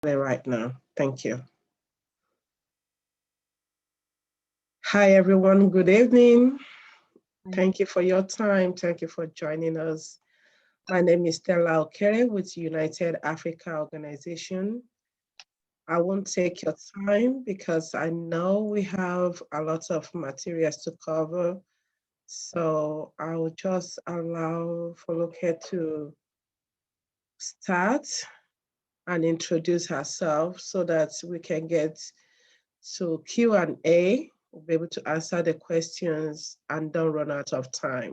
Right now. Thank you. Hi, everyone. Good evening. Thank you for your time. Thank you for joining us. My name is Stella Okere with United Africa Organization. I won't take your time because I know we have a lot of materials to cover. So I will just allow Folake to start and introduce herself so that we can get to Q&A. We'll be able to answer the questions and don't run out of time.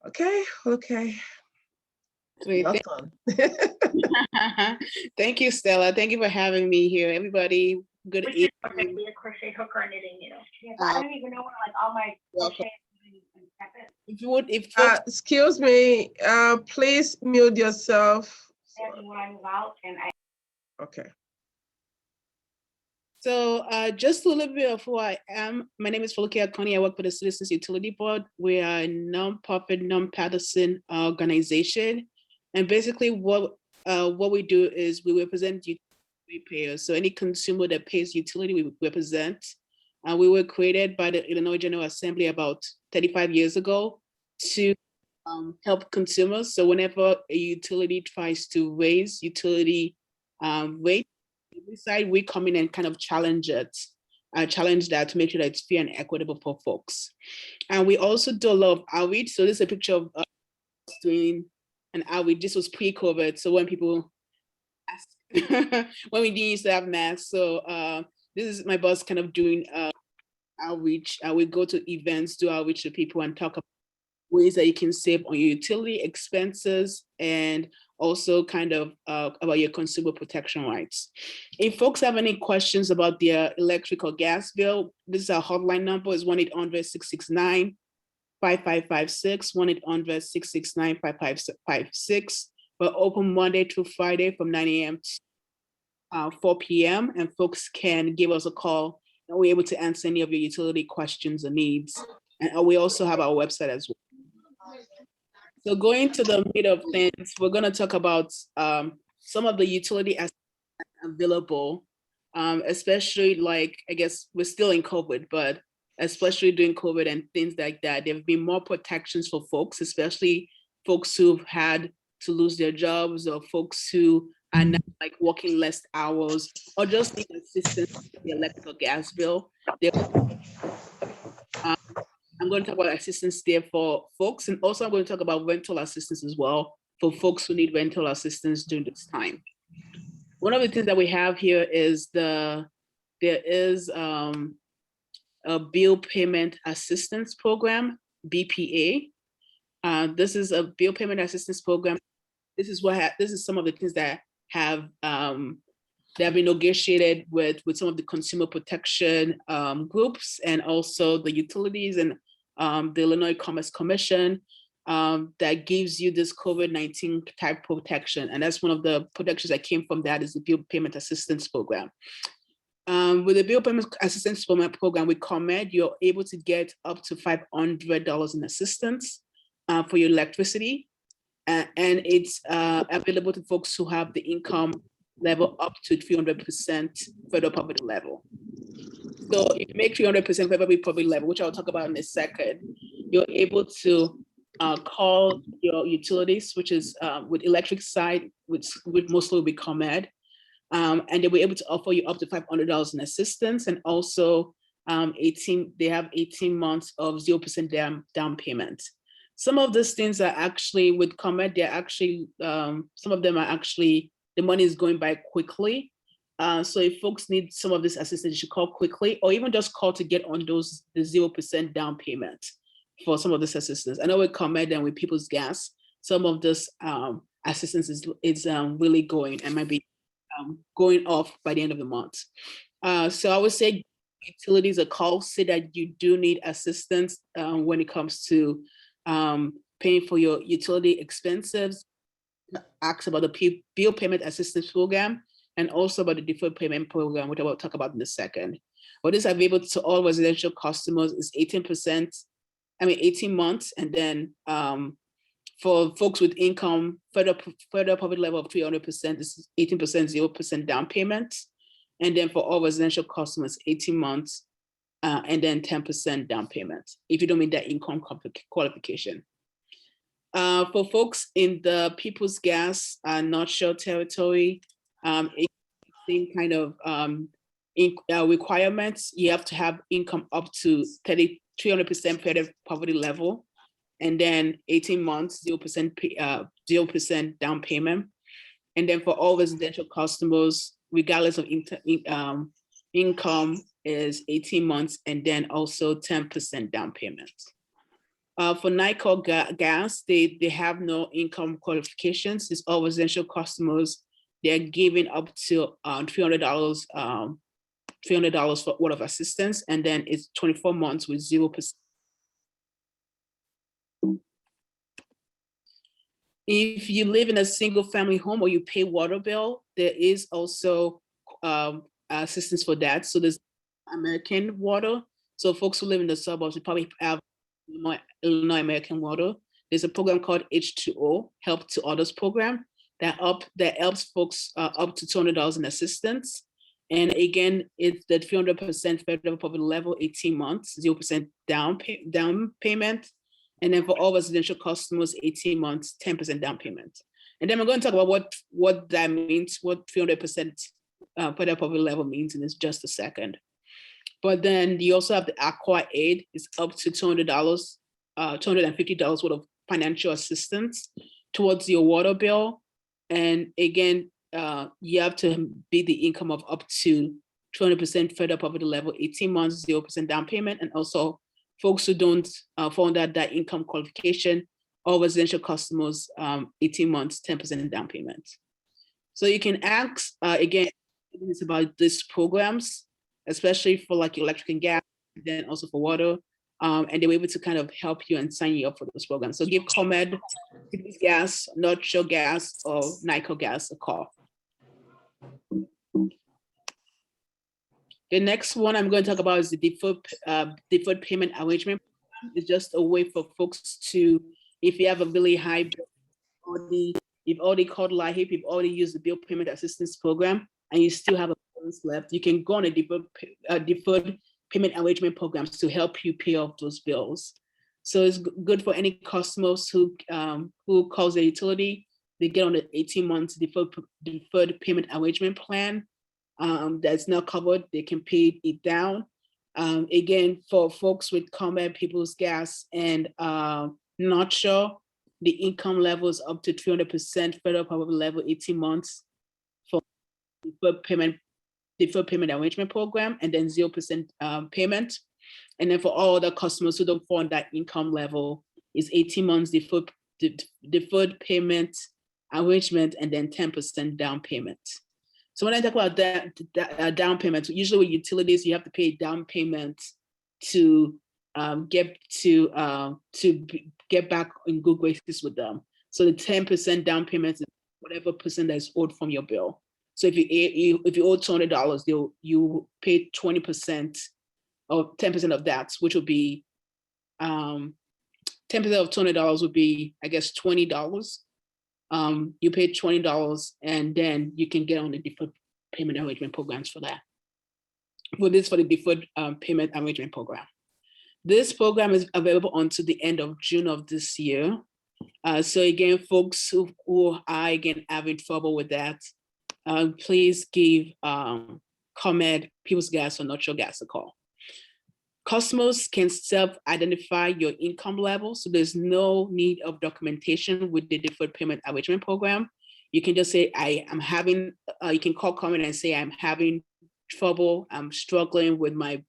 Okay. Great. Thank you, Stella. Thank you for having me here. Everybody, good evening. Be a crochet hook or knitting needle. I don't even know where like all my crochet. If you would, excuse me, please mute yourself. When I move out and Okay. So just a little bit of who I am. My name is Folake Akoni. I work for the Citizens Utility Board. We are a non-profit, non-partisan organization. And basically what we do is we represent utility payers. So any consumer that pays utility, we represent. We were created by the Illinois General Assembly about 35 years ago to help consumers. So whenever a utility tries to raise utility rate, side, we come in and kind of challenge that to make sure that it's fair and equitable for folks. And we also do a lot of outreach. So this is a picture of us doing an outreach. This was pre-COVID. So when people asked, when we didn't used to have masks. So this is my boss kind of doing outreach. We go to events, do outreach to people and talk about ways that you can save on your utility expenses and also kind of about your consumer protection rights. If folks have any questions about their electric or gas bill, this is our hotline number, is 1-800-669-5556, 1-800-669-5556. We're open Monday through Friday from 9 a.m. to 4 p.m. and folks can give us a call and we're able to answer any of your utility questions or needs. And we also have our website as well. So going to the meat of things, we're going to talk about some of the utility assistance available, especially like, I guess we're still in COVID, but especially during COVID and things like that, there have been more protections for folks, especially folks who've had to lose their jobs or folks who are now like working less hours or just need assistance with the electric or gas bill. I'm going to talk about assistance there for folks, and also I'm going to talk about rental assistance as well for folks who need rental assistance during this time. One of the things that we have here is there is a bill payment assistance program, BPA. This is a bill payment assistance program. This is some of the things that have been negotiated with some of the consumer protection groups and also the utilities and the Illinois Commerce Commission that gives you this COVID-19 type protection. And that's one of the protections that came from that is the bill payment assistance program. With the bill payment assistance program with ComEd, you're able to get up to $500 in assistance for your electricity. And it's available to folks who have the income level up to 300% federal poverty level. So if you make 300% federal poverty level, which I'll talk about in a second, you're able to call your utilities, which is with electric side, which would mostly be ComEd, and they'll be able to offer you up to $500 in assistance, and also they have 18 months of 0% down payment. Some of these things are actually with ComEd, they're actually, some of them are actually, the money is going by quickly. So if folks need some of this assistance, you should call quickly, or even just call to get on the 0% down payment for some of this assistance. I know with ComEd and with People's Gas, some of this assistance is really going and might be going off by the end of the month. So I would say utilities a call, say that you do need assistance when it comes to paying for your utility expenses, ask about the bill payment assistance program, and also about the deferred payment program, which I will talk about in a second. What is available to all residential customers is 18 months, and then For folks with income, federal poverty level of 300%, this is 18%, 0% down payment. And then for all residential customers, 18 months, and then 10% down payment, if you don't meet that income qualification. For folks in the People's Gas North Shore territory, same kind of requirements. You have to have income up to 300% federal poverty level, and then 18 months, 0% down payment. And then for all residential customers, regardless of income, is 18 months, and then also 10% down payment. For NICO gas, they have no income qualifications. It's all residential customers. They're giving up to $300 for worth of assistance, and then it's 24 months with 0%. If you live in a single family home or you pay water bill, there is also assistance for that. So there's American Water. So folks who live in the suburbs, we probably have Illinois American Water. There's a program called H2O, Help to Others program, that helps folks up to $200 in assistance. And again, it's the 300% federal poverty level, 18 months, 0% down payment. And then for all residential customers, 18 months, 10% down payment. And then we're going to talk about what that means, what 300% federal poverty level means in just a second. But then you also have the Aqua Aid. It's up to $200, $250 worth of financial assistance towards your water bill. And again, you have to be the income of up to 200% federal poverty level, 18 months, 0% down payment. And also folks who don't fall under that income qualification, all residential customers, 18 months, 10% down payment. So you can ask, again, it's about these programs, especially for like electric and gas, and then also for water. And they were able to kind of help you and sign you up for those programs. So give ComEd, People's Gas, North Shore Gas, or NICO Gas a call. The next one I'm going to talk about is the deferred payment arrangement. It's just a way for folks to, if you have a really high bill, you've already called LIHEAP, you've already used the bill payment assistance program, and you still have a balance left, you can go on a deferred payment arrangement programs to help you pay off those bills. So it's good for any customers who calls their utility. They get on the 18 months deferred payment arrangement plan that's not covered. They can pay it down. Again, for folks with ComEd, People's Gas, and North Shore, the income level is up to 300% federal poverty level, 18 months for deferred payment arrangement program, and then 0% payment. And then for all other customers who don't fall on that income level, is 18 months deferred payment arrangement, and then 10% down payment. So when I talk about that down payment, usually with utilities, you have to pay down payment to get back in good graces with them. So the 10% down payment is whatever percent that is owed from your bill. So if you owe $200, you pay 20% or 10% of that, which would be 10% of $200 would be, I guess, $20. You pay $20, and then you can get on the deferred payment arrangement programs for that. Well, this is for the deferred payment arrangement program. This program is available until the end of June of this year. So again, folks who are again having trouble with that, please give ComEd, People's Gas, or North Shore Gas a call. Customers can self-identify your income level, so there's no need of documentation with the deferred payment arrangement program. You can just say, I'm having, you can call ComEd and say, I'm having trouble, I'm struggling with my,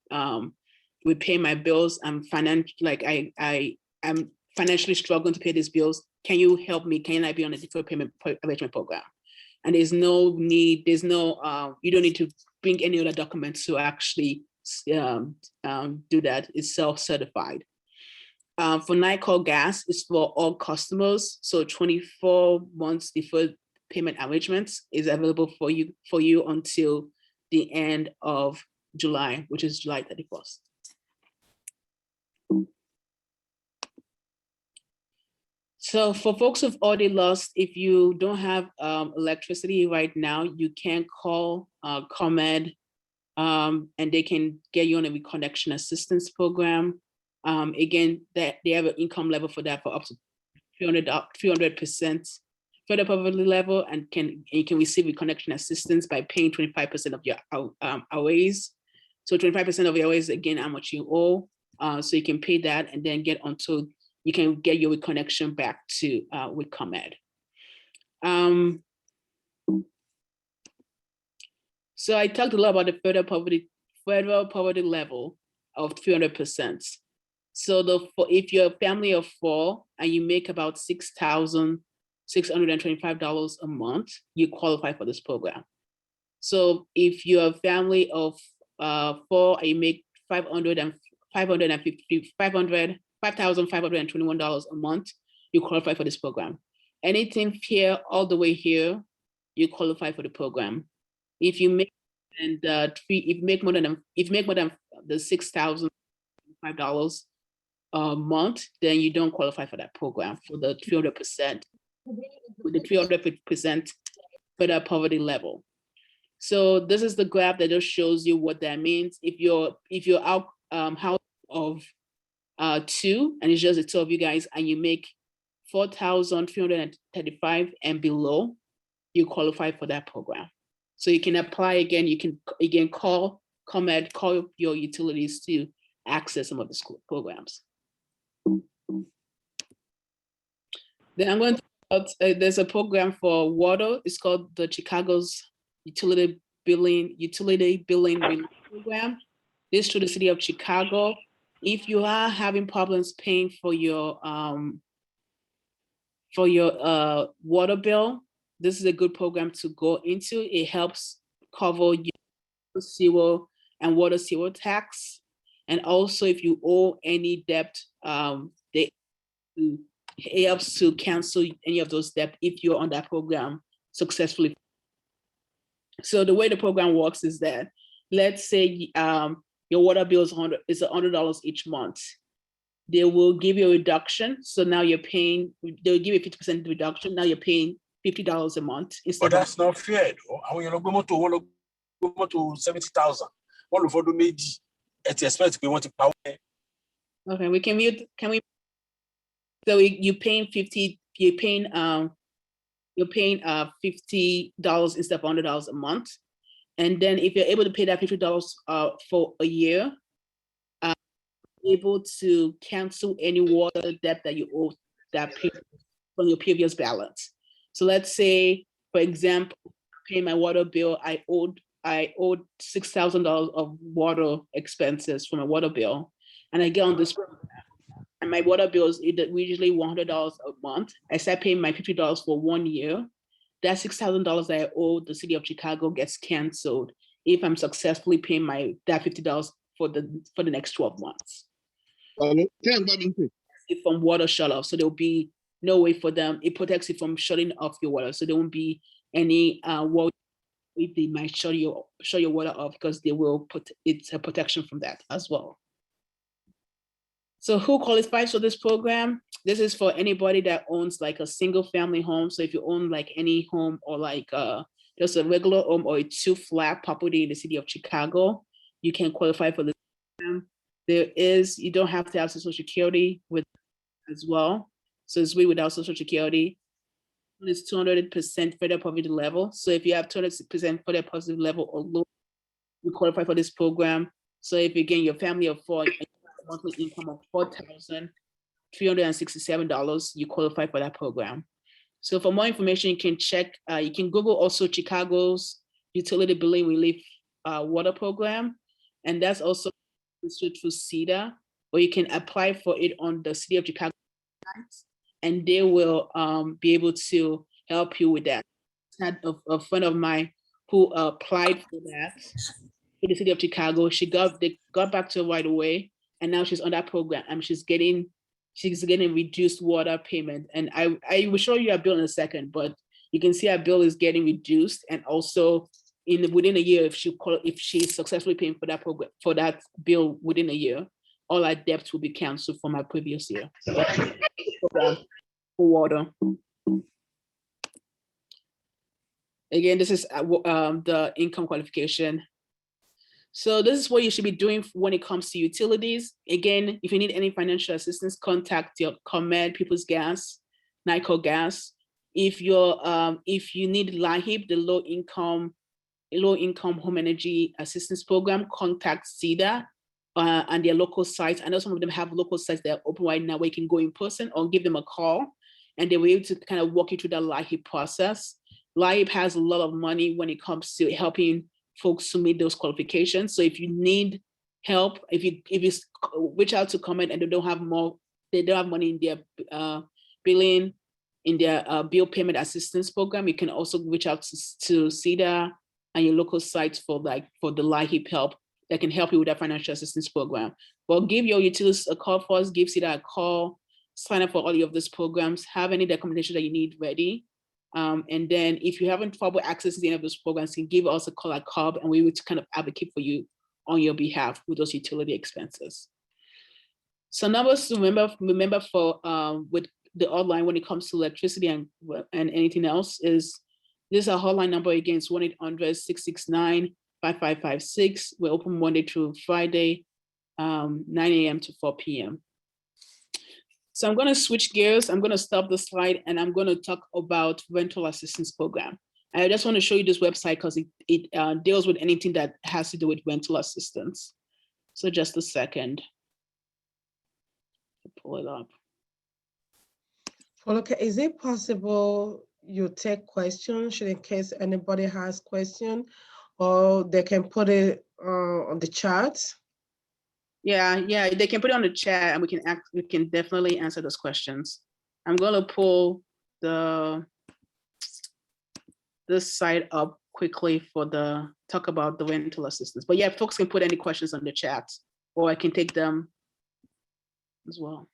with paying my bills, I'm financially struggling to pay these bills. Can you help me? Can I be on a deferred payment arrangement program? And there's no need, you don't need to bring any other documents to actually do that. It's self-certified. For NICO Gas, it's for all customers. So 24 months deferred payment arrangements is available for you until the end of July, which is July 31st. So for folks who've already lost, if you don't have electricity right now, you can call ComEd and they can get you on a reconnection assistance program. Again, that they have an income level for that for up to 300% federal poverty level, and you can receive reconnection assistance by paying 25% of your outlays. So 25% of your outlays, again, how much you owe. So you can pay that and then get onto, you can get your reconnection back to with ComEd. So I talked a lot about the federal poverty level of 300%. So if you're a family of 4 and you make about $6,625 a month, you qualify for this program. So if you're a family of 4 and you make $5,521 a month, you qualify for this program. Anything here all the way here, you qualify for the program. If you make more than the $6,005 a month, then you don't qualify for that program for the 300% with the 300% federal poverty level. So this is the graph that just shows you what that means. If you're out house of 2 and it's just the 2 of you guys and you make $4,335 and below, you qualify for that program. So you can apply again. You can again call ComEd, call your utilities to access some of the school programs. Then I'm going to talk about, there's a program for water. It's called the Chicago's Utility Billing Relief Program. This through the city of Chicago. If you are having problems paying for your water bill, this is a good program to go into. It helps cover your sewer and water sewer tax. And also if you owe any debt, it helps to cancel any of those debt if you're on that program successfully. So the way the program works is that, let's say your water bill is $100 each month. They will give you a reduction. So now you're paying, they'll give you a 50% reduction. Now you're paying $50 a month. But that's not fair though. I mean, you're going to 70,000. All of them made it expect we want to power. Okay, we can mute. Can we? So you're paying $50 instead of $100 a month. And then if you're able to pay that $50 for a year, able to cancel any water debt that you owe that from your previous balance. So let's say, for example, pay my water bill, I owed $6,000 of water expenses from my water bill, and I get on this program, and my water bill is usually $100 a month. I start paying my $50 for 1 year. That $6,000 that I owe the city of Chicago gets canceled if I'm successfully paying that $50 for the next 12 months. From water shut off, so there'll be no way for them. It protects you from shutting off your water, so there won't be any water if they might shut your water off, because they will it's a protection from that as well. So who qualifies for this program? This is for anybody that owns like a single family home. So if you own like any home or like just a regular home or a 2-flat property in the city of Chicago, you can qualify for this program. You don't have to have Social Security with as well. So it's without Social Security. It's 200% federal poverty level. So if you have 200% federal poverty level or lower, you qualify for this program. So if again your family of 4, monthly income of $4,367, you qualify for that program. So for more information, you can check. You can Google also Chicago's Utility Billing Relief Water Program, and that's also through CEDA, or you can apply for it on the City of Chicago site, and they will be able to help you with that. I had a friend of mine who applied for that in the City of Chicago. They got back to her right away, and now she's on that program, and she's getting reduced water payment. And I will show you a bill in a second, but you can see our bill is getting reduced, and also within a year, if she's successfully paying for that program, for that bill within a year, all our debts will be canceled from our previous year. So for water. Again, this is the income qualification. So this is what you should be doing when it comes to utilities. Again, if you need any financial assistance, contact your ComEd, People's Gas, NICO Gas. If you need LIHEAP, the low income home energy assistance program, contact CEDA and their local sites. I know some of them have local sites that are open right now where you can go in person or give them a call and they will be able to kind of walk you through the LIHEAP process. LIHEAP has a lot of money when it comes to helping folks to meet those qualifications. So if you need help, if you reach out to ComEd and they don't have money in their billing, in their bill payment assistance program, you can also reach out to CEDA and your local sites for the LIHEAP help that can help you with that financial assistance program. Well, give your utilities a call first, give CEDA a call, sign up for all of these programs, have any documentation that you need ready. And then if you haven't trouble accessing any of those programs, you can give us a call at COB and we will kind of advocate for you on your behalf with those utility expenses. So numbers to remember for with the hotline when it comes to electricity and anything else is this is our hotline number again, it's 1-800-669-5556. We're open Monday through Friday, 9 a.m. to 4 p.m. So I'm going to switch gears. I'm going to stop the slide and I'm going to talk about rental assistance program. I just want to show you this website because it deals with anything that has to do with rental assistance. So just a second. Pull it up. Okay, is it possible you take questions in case anybody has question, or they can put it on the chat? Yeah, they can put it on the chat and we can definitely answer those questions. I'm gonna pull this site up quickly for talk about the rental assistance. But yeah, folks can put any questions on the chat or I can take them as well.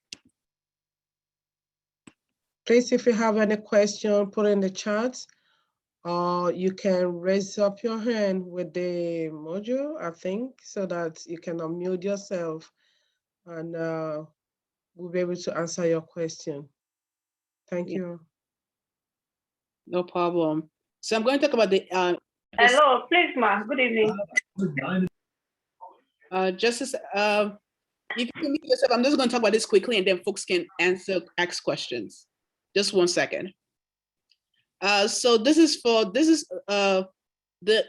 Please, if you have any question, put in the chat, or you can raise up your hand with the module, I think, so that you can unmute yourself and we'll be able to answer your question. Thank you. No problem. So I'm going to talk about the Hello, please, ma. Good evening. Justice, if you can mute yourself, I'm just going to talk about this quickly and then folks can ask questions. Just 1 second. So this is the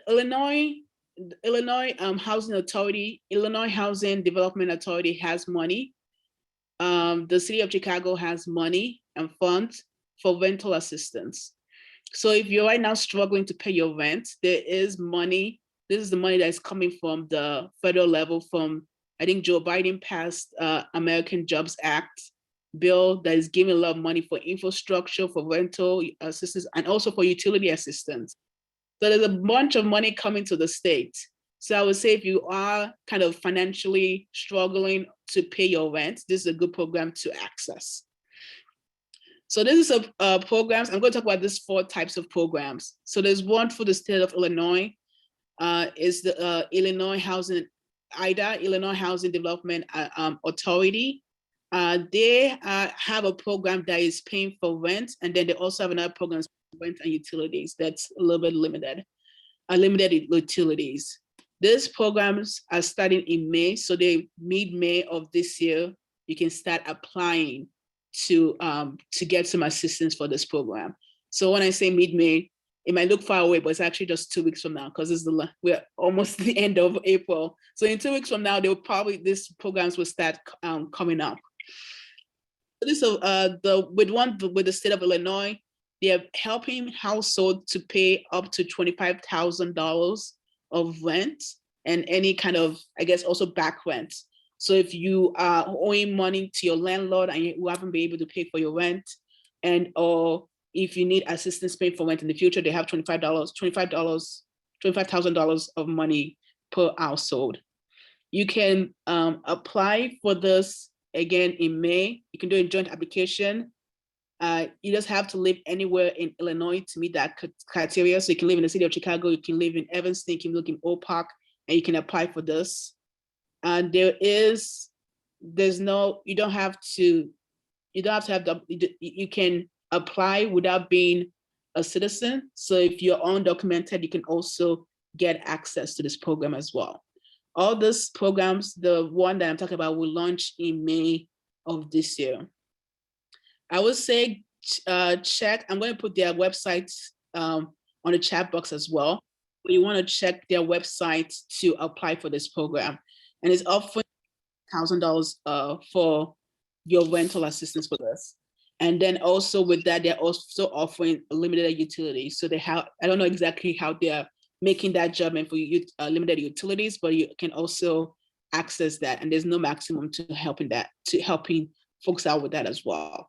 Illinois Housing Authority, Illinois Housing Development Authority has money. The city of Chicago has money and funds for rental assistance. So if you're right now struggling to pay your rent, there is money. This is the money that is coming from the federal level from, I think Joe Biden passed American Jobs Act bill that is giving a lot of money for infrastructure, for rental assistance, and also for utility assistance. So there's a bunch of money coming to the state. So I would say if you are kind of financially struggling to pay your rent, this is a good program to access. So this is a programs. I'm going to talk about these 4 types of programs. So there's one for the state of Illinois, is the Illinois Housing, IDA, Illinois Housing Development Authority. They have a program that is paying for rent, and then they also have another program for rent and utilities that's a little bit limited utilities. These programs are starting in May, so they mid-May of this year, you can start applying to get some assistance for this program. So when I say mid-May, it might look far away, but it's actually just 2 weeks from now because we're almost the end of April. So in 2 weeks from now, these programs will start coming up. This with the state of Illinois, they're helping households to pay up to $25,000 of rent and any kind of, I guess, also back rent. So if you are owing money to your landlord and you haven't been able to pay for your rent, or if you need assistance paying for rent in the future, they have $25,000 of money per household. You can apply for this again in May. You can do a joint application. You just have to live anywhere in Illinois to meet that criteria. So you can live in the city of Chicago, you can live in Evanston, you can live in Oak Park, and you can apply for this. And you don't have to you don't have to have you can apply without being a citizen. So if you're undocumented, you can also get access to this program as well. All these programs, the one that I'm talking about, will launch in May of this year. I would say check, I'm going to put their website on the chat box as well. But you want to check their website to apply for this program. And it's offering $1,000 for your rental assistance for this. And then also with that, they're also offering limited utilities. So they have, I don't know exactly how they're making that judgment for you, limited utilities, but you can also access that. And there's no maximum to helping folks out with that as well.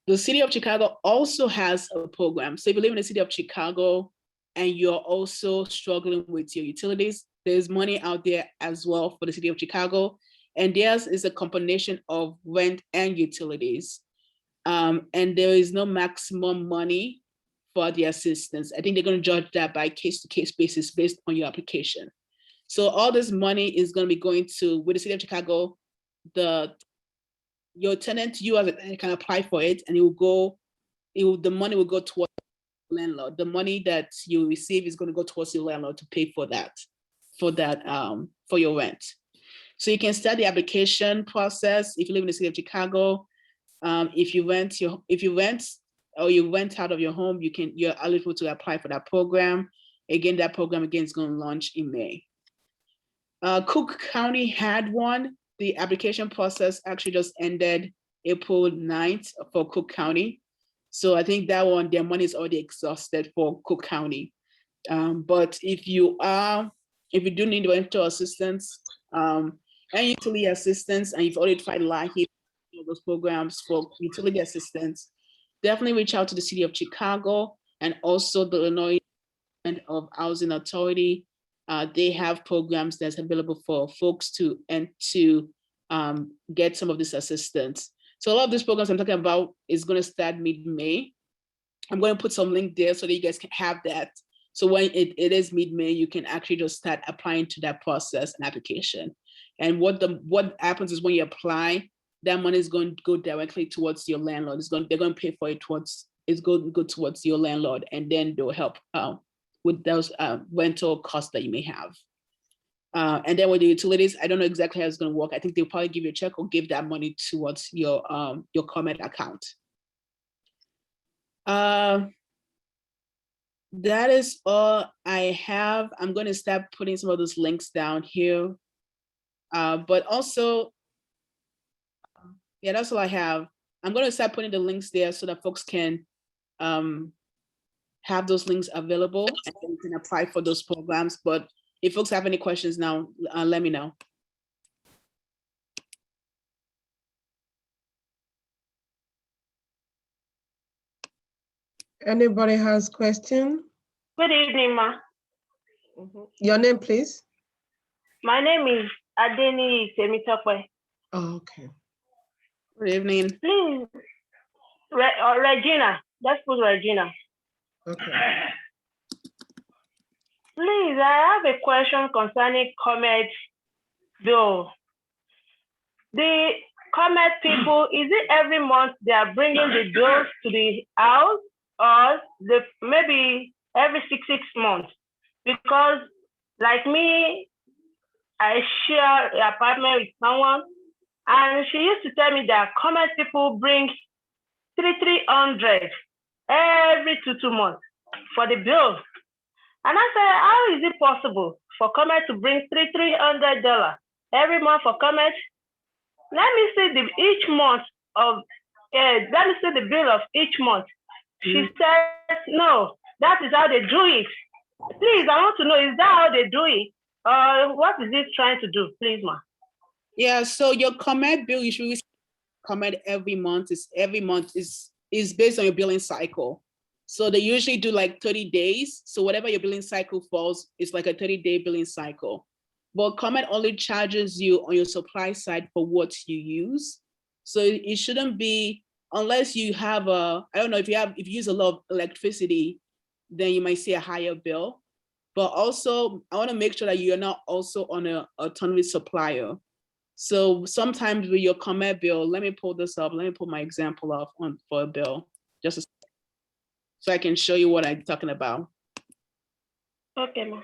The city of Chicago also has a program. So if you live in the city of Chicago and you're also struggling with your utilities, there's money out there as well for the city of Chicago. And theirs is a combination of rent and utilities. And there is no maximum money for the assistance. I think they're going to judge that by case-to-case basis based on your application. So all this money is going to be going to, with the city of Chicago, your tenant, you as a tenant can apply for it, and the money will go towards the landlord. The money that you receive is going to go towards your landlord to pay for that, for your rent. So you can start the application process if you live in the city of Chicago. If you rent or you rent out of your home, you're eligible to apply for that program. Again, that program is going to launch in May. Cook County had one. The application process actually just ended April 9th for Cook County. So I think that one, their money is already exhausted for Cook County. But if you do need rental assistance and utility assistance, and you've already tried LIHEAP, those programs for utility assistance, definitely reach out to the city of Chicago and also the Illinois Department of Housing Authority. They have programs that's available for folks to get some of this assistance. So a lot of these programs I'm talking about is going to start mid-May. I'm going to put some link there so that you guys can have that. So when it is mid-May, you can actually just start applying to that process and application. And what happens is when you apply, that money is going to go directly towards your landlord. They're going to pay for it it's going to go towards your landlord, and then they'll help with those rental costs that you may have. And then with the utilities, I don't know exactly how it's going to work. I think they'll probably give you a check or give that money towards your ComEd account. That is all I have. I'm going to start putting some of those links down here. But also, yeah, that's all I have. I'm going to start putting the links there so that folks can have those links available and then you can apply for those programs. But if folks have any questions now, let me know. Anybody has question? Good evening, ma. Your name, please. My name is Adeni Temitope. Oh, okay. Good evening. Please, Regina. Let's put Regina. Okay. Please, I have a question concerning ComEd bill. The ComEd people, is it every month they are bringing the bills to the house, or maybe every six months? Because like me, I share an apartment with someone, and she used to tell me that ComEd people bring $300 every two months for the bills. And I said, how is it possible for ComEd to bring $300 every month for ComEd? Let me see each month of, let me see the bill of each month. She said, no, that is how they do it. Please, I want to know, is that how they do it? What is this trying to do? Please, ma. Yeah, so your ComEd bill, you should receive ComEd every month. Every month is based on your billing cycle. So they usually do like 30 days. So whatever your billing cycle falls, it's like a 30-day billing cycle. But ComEd only charges you on your supply side for what you use. So it shouldn't be, unless you have I don't know, if you use a lot of electricity, then you might see a higher bill. But also, I want to make sure that you're not also on a autonomous supplier. So sometimes with your comment bill, let me pull this up. Let me put my example up for a bill, just so I can show you what I'm talking about. Okay, ma.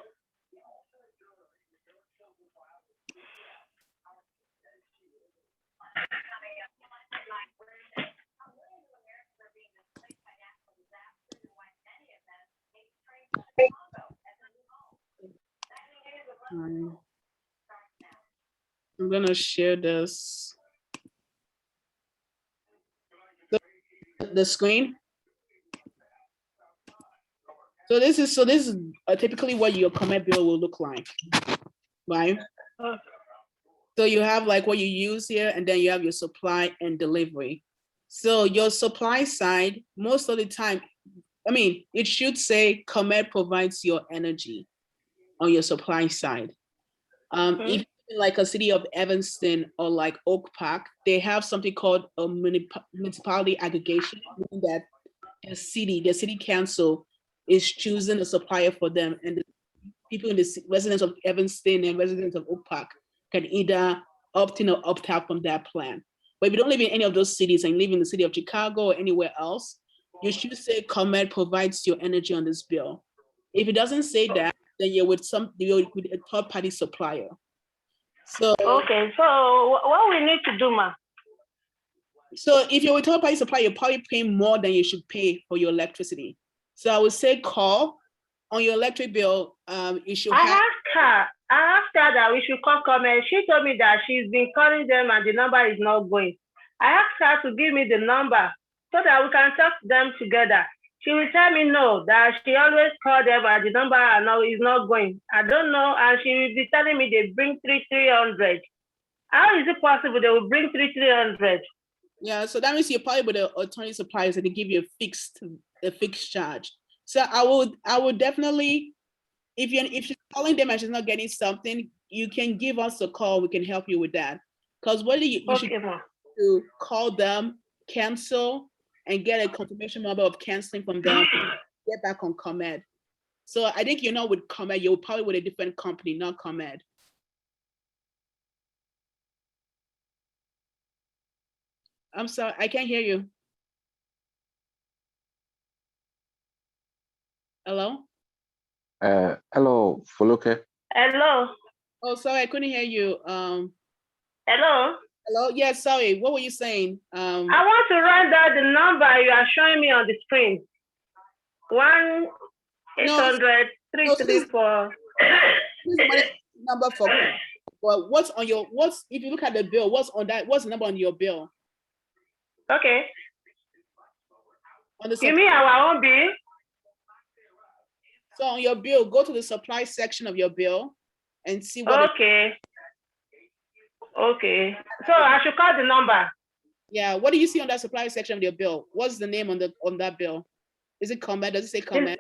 I'm gonna share this. The screen. So this is typically what your comment bill will look like, right? So you have like what you use here, and then you have your supply and delivery. So your supply side, most of the time, I mean, it should say ComEd provides your energy on your supply side. If like a city of Evanston or like Oak Park, they have something called a municipality aggregation, meaning that the city council is choosing a supplier for them, and the people in the residents of Evanston and residents of Oak Park can either opt in or opt out from that plan. But if you don't live in any of those cities and live in the city of Chicago or anywhere else, you should say ComEd provides your energy on this bill. If it doesn't say that, then you're with a third-party supplier. So okay, so what we need to do, ma? So if you're with a third-party supplier, you're probably paying more than you should pay for your electricity. So I would say call on your electric bill. You should I asked her that we should call ComEd. She told me that she's been calling them and the number is not going. I asked her to give me the number so that we can talk to them together. She will tell me no, that she always call them and the number is not going. I don't know, and she will be telling me they bring 300. How is it possible they will bring 300? Yeah, so that means you're probably with the alternative suppliers and they give you a fixed charge. So I would definitely, if you're calling them and she's not getting something, you can give us a call. We can help you with that. Because what you should do, call them, cancel, and get a confirmation number of canceling from them, get back on ComEd. So I think you're not with ComEd, you're probably with a different company, not ComEd. I'm sorry, I can't hear you. Hello? Hello, Foluke. Hello. Oh, sorry, I couldn't hear you. Hello. Hello. Yeah, sorry. What were you saying? I want to write down the number you are showing me on the screen. 1-800-334. Number for. Well, if you look at the bill? What's on that? What's the number on your bill? Okay. On the you mean our own bill? So on your bill, go to the supply section of your bill and see what. Okay. Okay. So I should call the number. Yeah. What do you see on that supply section of your bill? What's the name on that bill? Is it ComEd? Does it say ComEd?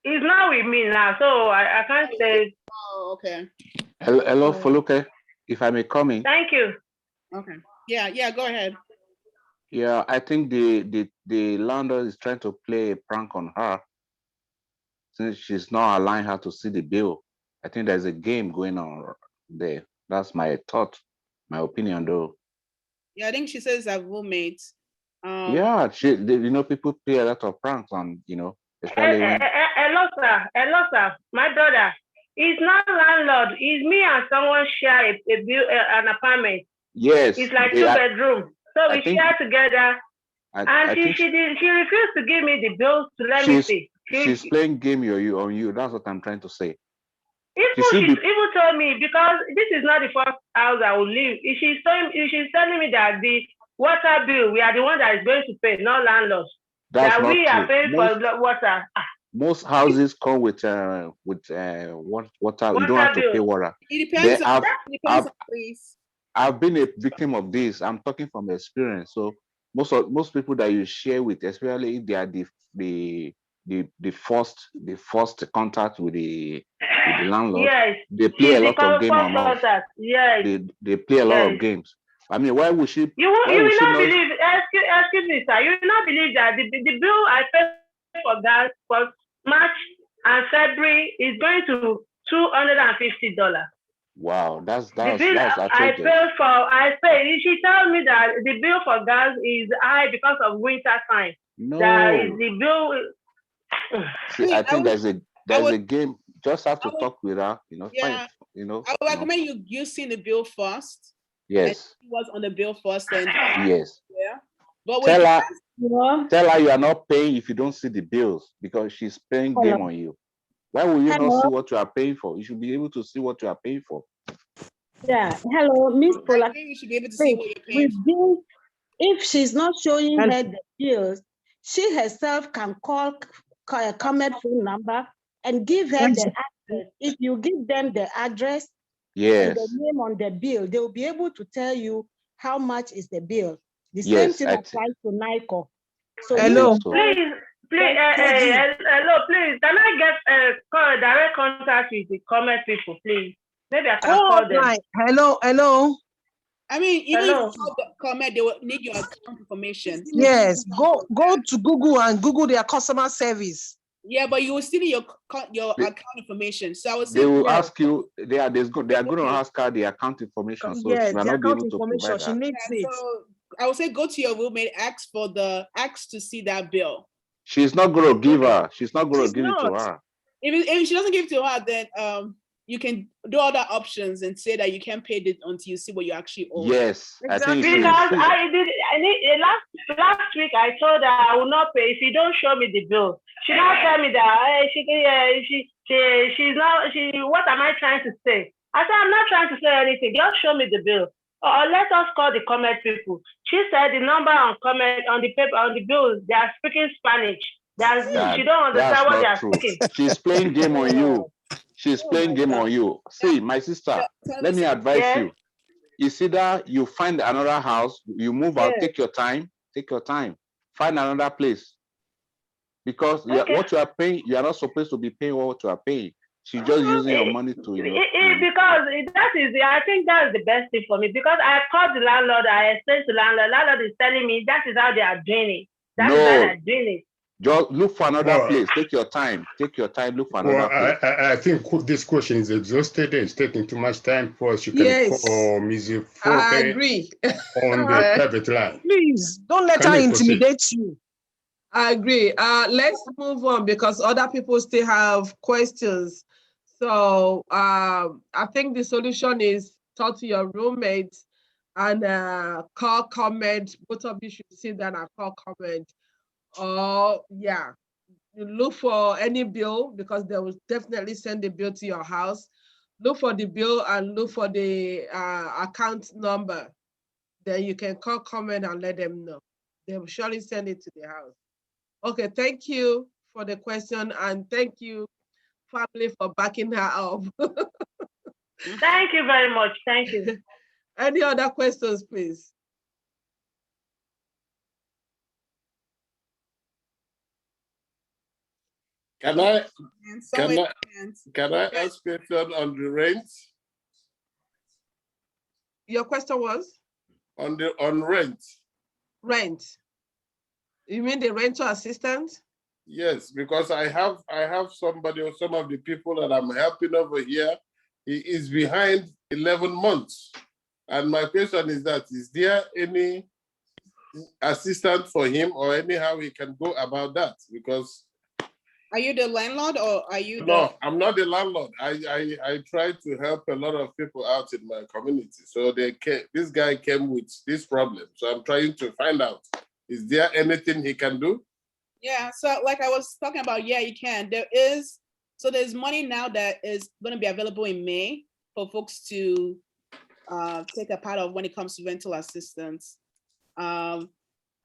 It's not with me now, so I can't say. Oh, okay. Hello, Foluke. If I may come in. Thank you. Okay. Yeah. Go ahead. Yeah, I think the landlord is trying to play a prank on her since she's not allowing her to see the bill. I think there's a game going on there. That's my thought, my opinion, though. Yeah, I think she says that roommates. Yeah, people play a lot of pranks on, especially when. Hello, sir. My brother. It's not landlord. It's me and someone share a bill, an apartment. Yes. It's like 2 bedrooms. So we share together. And she refused to give me the bills to let me see. She's playing game on you. That's what I'm trying to say. She even told me, because this is not the first house I will live. She's telling me that the water bill, we are the one that is going to pay, not landlords. That's not we true. Are paying for water. Most houses come with water. You don't have to pay water. It depends on place. I've been a victim of this. I'm talking from experience. So most people that you share with, especially if they are the first contact with the landlord, yes, they play a lot of games on us. Yes. They play a lot of games. I mean, why would she? You will not believe. Excuse me, sir. You will not believe that the bill I paid for gas for March and February is going to $250. Wow, that's The bill I outrageous. paid. She told me that the bill for gas is high because of winter time. That is No, the bill. see, I think I there's would, a game. Just have I to would, talk with her, find, yeah, I would recommend you seeing the bill first and yes, see what's on the bill first, and yes. yeah. But with Tell her, gas, Hello. tell her you are not paying if you don't see the bills because she's playing game on you. Why will you not Hello. see what you are paying for? You should be able to see what you are paying for. Yeah. Hello, Miss I Paula. think you should be able to see what you're paying With for. this, if she's not showing her the bills, she herself can call a comment phone number and give her the address. If you give them the address and the Yes, name on the bill, they will be able to tell you how much is the bill. The same yes, thing applies to NICO. So I Hello. think so. Hello, please. Can I get a direct contact with the comment people, please? Maybe I can call them. Hello. I mean, even if Hello. you call the comment, they will need your account information. Yes, go to Google and Google their customer service. Yeah, but you will still need your They- account information. So I would say They will Yeah. ask you. They are going to ask her the account information, so Yes, she will the not be account able to information. provide She that. needs it. so I would say go to your roommate, ask to see that bill. She's not going to give her. She's not going to She's give it to not. her. If she doesn't give it to her, then you can do other options and say that you can't pay it until you see what you actually owe. Yes, I think Exactly. Because last week I told her I will not pay if you don't show me the bill. She now tell me that what am I trying to say? I said I'm not trying to say anything. Just show me the bill. Or let us call the comment people. She said the number on comment on the paper on the bill, they are speaking Spanish. She don't understand what they are speaking. She's playing game on you. She's playing game on you. See, my sister, let me advise you. It's either you find another house, you move out, take your time, find another place. Because what you are paying, you are not supposed to be paying what you are paying. She's just using your money to, Because I think that's the best thing for me. Because I called the landlord, I explained to the landlord. Landlord is telling me that is how they are doing it. That is how they are doing it. Just look for another place. Take your time. Look for another place. I think this question is exhausted. It's taking too much time for us. You can call Ms. I agree. on the private line. Please don't let her intimidate you. I agree. Let's move on because other people still have questions. So I think the solution is talk to your roommates and call comment. Both of you should sit down and call comment. Or you look for any bill because they will definitely send the bill to your house. Look for the bill and look for the account number. Then you can call comment and let them know. They will surely send it to the house. Okay, thank you for the question and thank you, family, for backing her up. Thank you very much. Thank you. Any other questions, please? Can I ask question on the rent? Your question was? On rent. Rent. You mean the rental assistance? Yes, because I have somebody or some of the people that I'm helping over here. He is behind 11 months. And my question is that, is there any assistance for him or anyhow he can go about that? Because are you the landlord or are you No, I'm not the landlord. I try to help a lot of people out in my community. So this guy came with this problem. So I'm trying to find out, is there anything he can do? Yeah, so like I was talking about, yeah, you can. There's money now that is going to be available in May for folks to take a part of when it comes to rental assistance.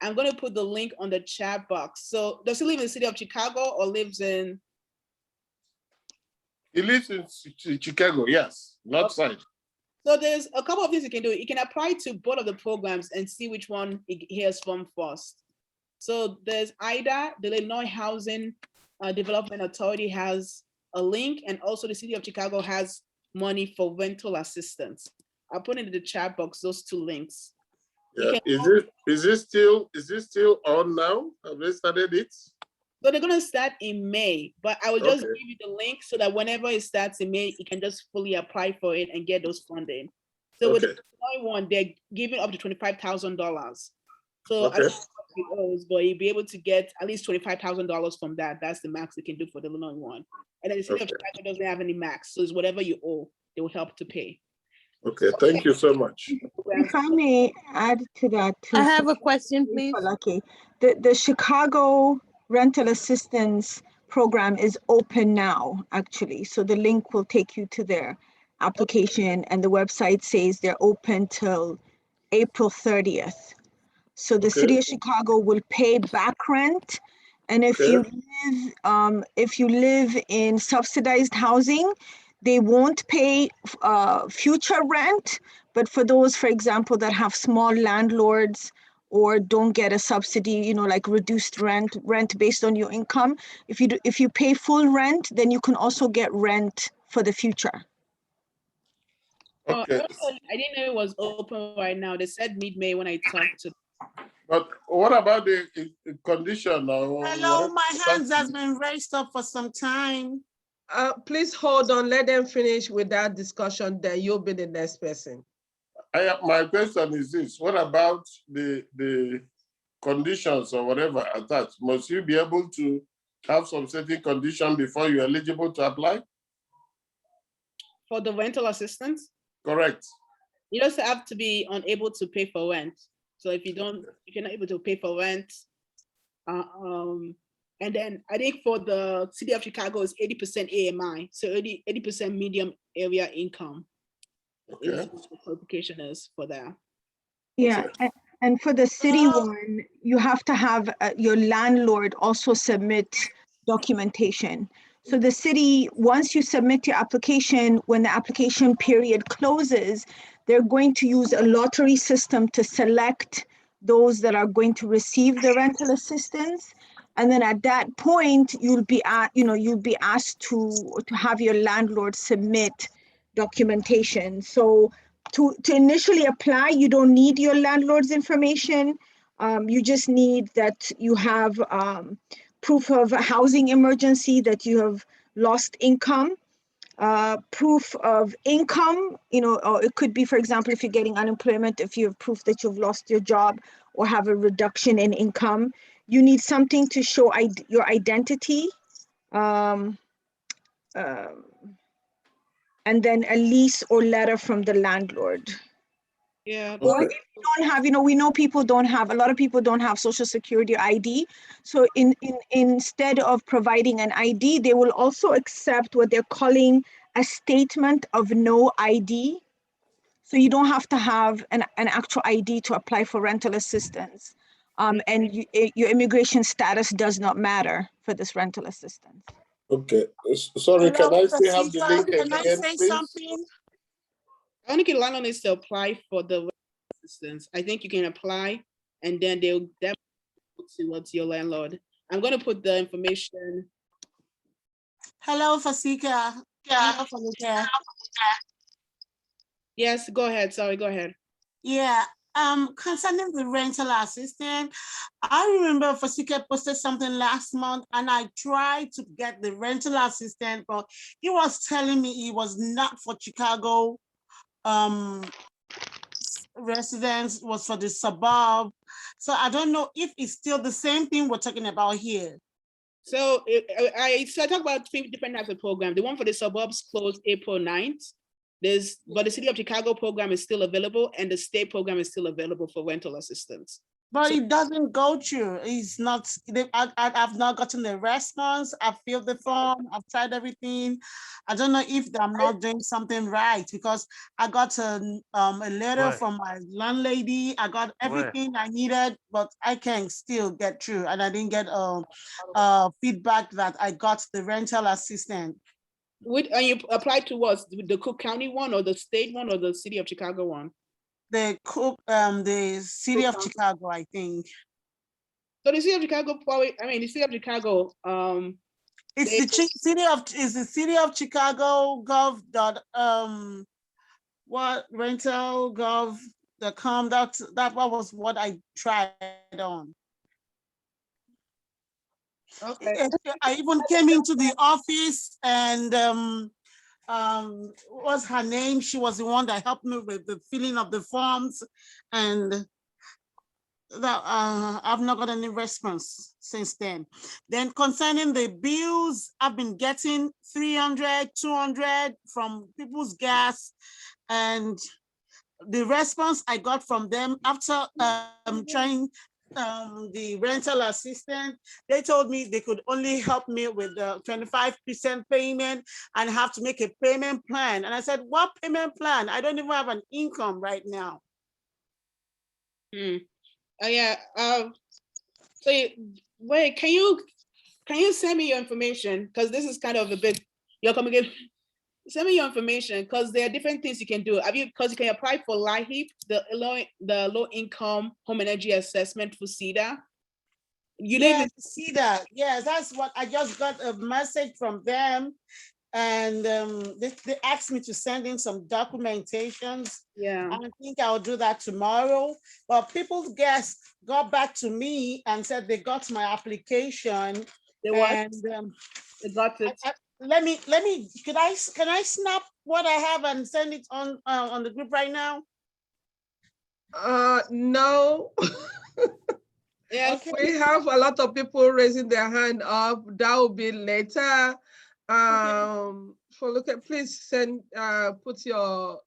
I'm going to put the link on the chat box. So does he live in the city of Chicago or lives in? He lives in Chicago, yes, north side. So there's a couple of things you can do. You can apply to both of the programs and see which one he hears from first. So there's IDA, the Illinois Housing Development Authority has a link, and also the city of Chicago has money for rental assistance. I'll put in the chat box those two links. Yeah. Is it still on now? Have they started it? So they're gonna start in May, but I will just give you the link so that whenever it starts in May, you can just fully apply for it and get those funding. So with the Illinois one, they're giving up to $25,000. So I don't know what it owes, but you'll be able to get at least $25,000 from that. That's the max they can do for the Illinois one. And then the city of Chicago doesn't have any max, so it's whatever you owe, they will help to pay. Okay, thank you so much. If I may add to that too. I have a question, please. Lucky. The Chicago Rental Assistance Program is open now, actually. So the link will take you to their application, and the website says they're open till April 30th. So the city of Chicago will pay back rent. And if you live in subsidized housing, they won't pay future rent, but for those, for example, that have small landlords or don't get a subsidy, you know, like reduced rent based on your income, if you pay full rent, then you can also get rent for the future. I didn't know it was open right now. They said mid-May when I talked to. But what about the condition? Hello, my hands has been raised up for some time. Please hold on, let them finish with that discussion, then you'll be the next person. My question is this: what about the conditions or whatever attached? Must you be able to have some certain condition before you're eligible to apply? For the rental assistance? Correct. You just have to be unable to pay for rent. So if you're not able to pay for rent, and then I think for the city of Chicago is 80% AMI, so 80% medium area income. Is what the qualification is for that. Yeah, and for the city one, you have to have your landlord also submit documentation. So the city, once you submit your application, when the application period closes, they're going to use a lottery system to select those that are going to receive the rental assistance. And then at that point, you'll be asked to have your landlord submit documentation. So to initially apply, you don't need your landlord's information. You just need that you have proof of a housing emergency, that you have lost income, proof of income, or it could be, for example, if you're getting unemployment, if you have proof that you've lost your job or have a reduction in income. You need something to show your identity, and then a lease or letter from the landlord. Yeah. Or if you don't have, we know a lot of people don't have Social Security or ID. So instead of providing an ID, they will also accept what they're calling a statement of no ID. So you don't have to have an actual ID to apply for rental assistance. And your immigration status does not matter for this rental assistance. Okay, sorry, can I still have the link again, Can I say please? something? I only can landlord needs to apply for the assistance. I think you can apply, and then they'll see what's your landlord. I'm going to put the information. Hello, Fasika. Yeah. Yes, go ahead. Sorry, go ahead. Yeah. Concerning the rental assistant, I remember Fasika posted something last month, and I tried to get the rental assistant, but he was telling me it was not for Chicago residents, was for the suburb. So I don't know if it's still the same thing we're talking about here. So I talk about 3 different types of programs. The one for the suburbs closed April 9th. But the City of Chicago program is still available, and the state program is still available for rental assistance. But it doesn't go through. It's not. I've not gotten the response. I've filled the form. I've tried everything. I don't know if I'm not doing something right, because I got a letter from my landlady. I got everything I needed, but I can still get through, and I didn't get feedback that I got the rental assistant. And you applied to what? The Cook County one, or the state one, or the City of Chicago one? The City of Chicago, I think. So the City of Chicago, the City of Chicago. It's the City of Chicago gov. What rental gov.com. That was what I tried on. Okay. I even came into the office and what's her name? She was the one that helped me with the filling of the forms, and that I've not got any response since then. Then concerning the bills, I've been getting 300, 200 from people's gas, and the response I got from them after trying the rental assistant, they told me they could only help me with the 25% payment and have to make a payment plan. And I said, what payment plan? I don't even have an income right now. Oh yeah. So wait, can you send me your information? Because this is kind of a bit, you're coming in. Send me your information because there are different things you can do. Because you can apply for LIHEAP, the low income home energy assessment for CEDA. You live in CEDA. Yes, that's what I just got a message from them. And they asked me to send in some documentations. Yeah. I think I'll do that tomorrow. But people's guests got back to me and said they got my application. They what? And they got it. Let me, can I snap what I have and send it on the group right now? No. Yeah, okay. We have a lot of people raising their hand up. That will be later. So look at, please send, put your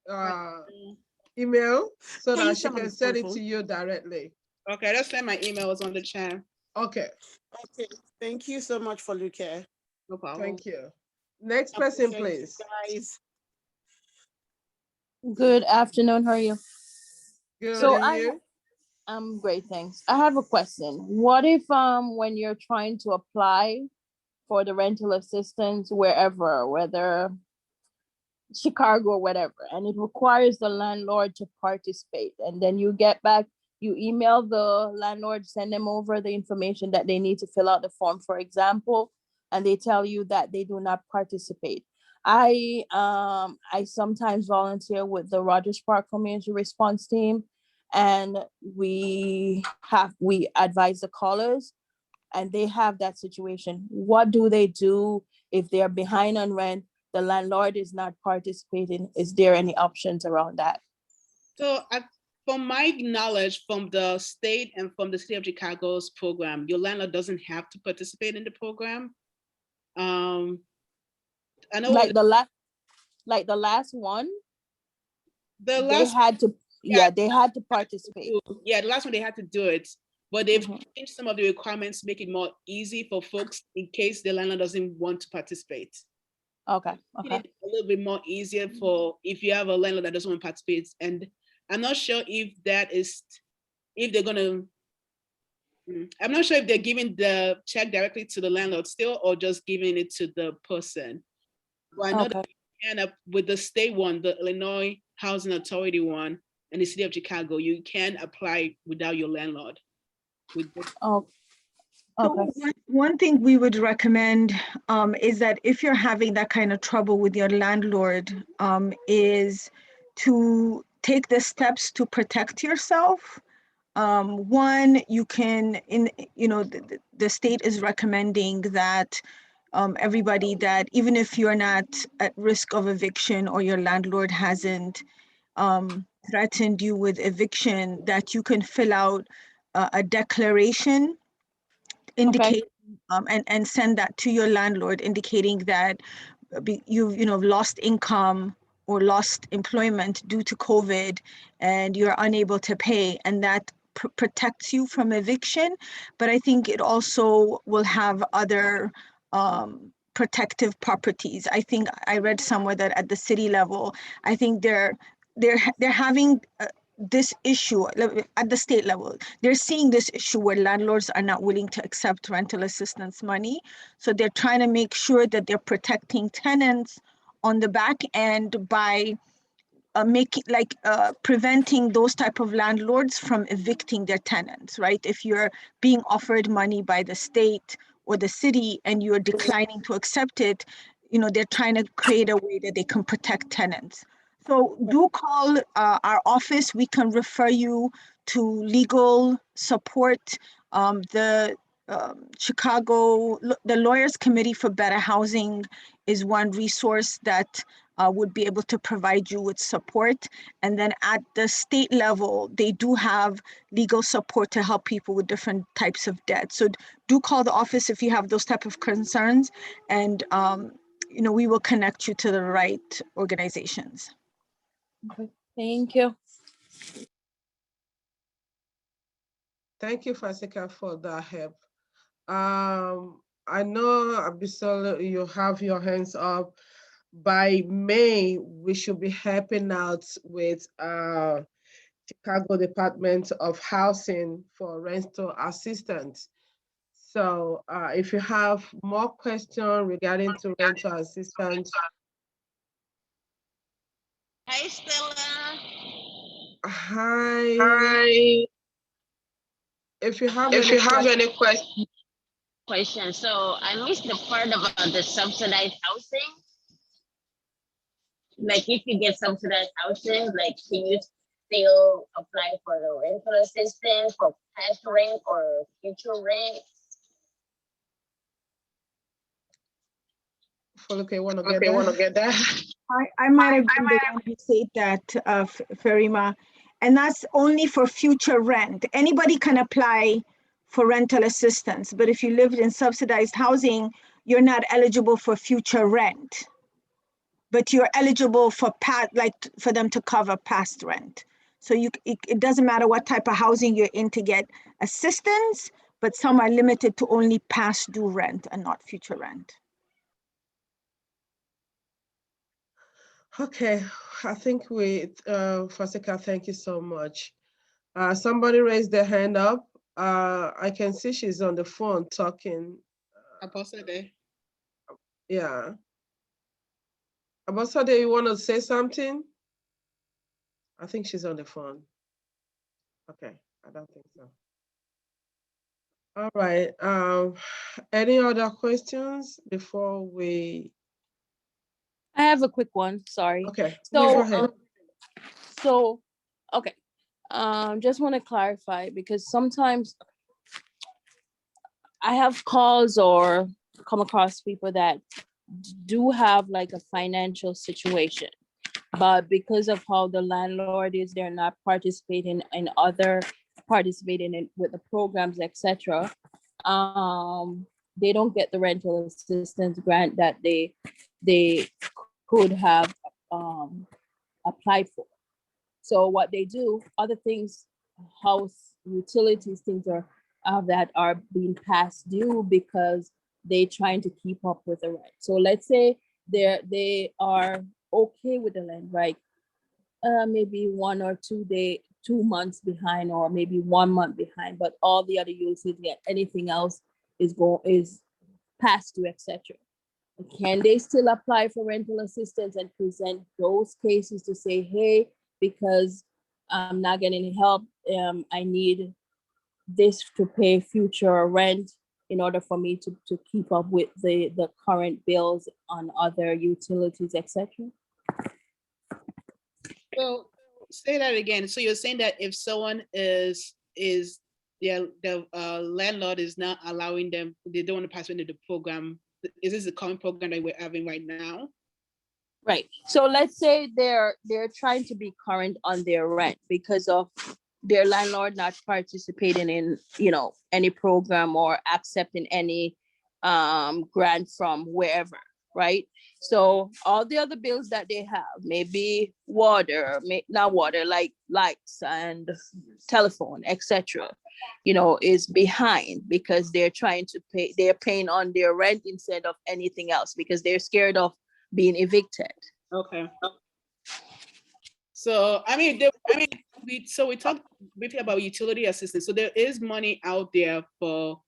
email so that she can send it to you directly. Okay, let's send my emails on the chat. Okay. Okay, thank you so much for looking. No problem. Thank you. Next person, please. Guys. Good afternoon. How are you? Good. So And you? I'm great, thanks. I have a question. What if when you're trying to apply for the rental assistance wherever, whether Chicago or whatever, and it requires the landlord to participate, and then you get back, you email the landlord, send them over the information that they need to fill out the form, for example, and they tell you that they do not participate. I sometimes volunteer with the Rogers Park Community Response Team, and we advise the callers, and they have that situation. What do they do if they're behind on rent, the landlord is not participating? Is there any options around that? So from my knowledge from the state and from the city of Chicago's program, your landlord doesn't have to participate in the program. I know like the last one, they had to participate. Yeah, the last one they had to do it, but they've changed some of the requirements to make it more easy for folks in case the landlord doesn't want to participate. Okay. A little bit more easier for if you have a landlord that doesn't want to participate. And I'm not sure if they're giving the check directly to the landlord still, or just giving it to the person. Well, I know that you can, with the state one, the Illinois Housing Authority one, and the city of Chicago, you can apply without your landlord. So one thing we would recommend is that if you're having that kind of trouble with your landlord, is to take the steps to protect yourself. One, you can, the state is recommending that everybody, that even if you're not at risk of eviction or your landlord hasn't threatened you with eviction, that you can fill out a declaration indicating and send that to your landlord, indicating that you've lost income or lost employment due to COVID and you're unable to pay, and that protects you from eviction. But I think it also will have other protective properties. I think I read somewhere that at the city level, I think they're having this issue at the state level. They're seeing this issue where landlords are not willing to accept rental assistance money. So they're trying to make sure that they're protecting tenants on the back end by preventing those type of landlords from evicting their tenants, right? If you're being offered money by the state or the city and you're declining to accept it, they're trying to create a way that they can protect tenants. So do call our office. We can refer you to legal support. The Chicago, the Lawyers Committee for Better Housing is one resource that would be able to provide you with support. And then at the state level, they do have legal support to help people with different types of debt. So do call the office if you have those type of concerns, and you know, we will connect you to the right organizations. Okay, thank you. Thank you, Fasika, for that help. I know, Abyssal, you have your hands up. By May, we should be helping out with Chicago Department of Housing for rental assistance. So if you have more questions regarding to rental assistance. Hi, Stella. Hi. If you have any question. So I missed the part about the subsidized housing. Like if you get subsidized housing, like can you still apply for the rental assistance for past rent or future rent? Okay, want to get that? I might have been the one who said that, Farima, and that's only for future rent. Anybody can apply for rental assistance, but if you lived in subsidized housing, you're not eligible for future rent, but you're eligible for for them to cover past rent. So it doesn't matter what type of housing you're in to get assistance, but some are limited to only past due rent and not future rent. Okay, I think Fasika, thank you so much. Somebody raised their hand up. I can see she's on the phone talking. Abosade. Yeah. Abosade, you want to say something? I think she's on the phone. Okay, I don't think so. All right. Any other questions before we? I have a quick one, sorry. Okay, so go ahead. Okay. Just want to clarify, because sometimes I have calls or come across people that do have like a financial situation, but because of how the landlord is, they're not participating in with the programs, etc. They don't get the rental assistance grant that they could have applied for. So what they do, other things, house utilities, things that are being past due because they're trying to keep up with the rent. So let's say they are okay with the rent, right? Maybe 1 or 2 months behind, or maybe 1 month behind, but all the other utilities, anything else is past due, etc. Can they still apply for rental assistance and present those cases to say, hey, because I'm not getting any help, I need this to pay future rent in order for me to keep up with the current bills on other utilities, etc.? So say that again. So you're saying that if someone the landlord is not allowing them, they don't want to pass into the program. Is this the current program that we're having right now? Right. So let's say they're trying to be current on their rent because of their landlord not participating in, any program or accepting any grant from wherever, right? So all the other bills that they have, maybe water, not water, like lights and telephone, etc., is behind because they're paying on their rent instead of anything else because they're scared of being evicted. Okay. So we talked briefly about utility assistance. So there is money out there for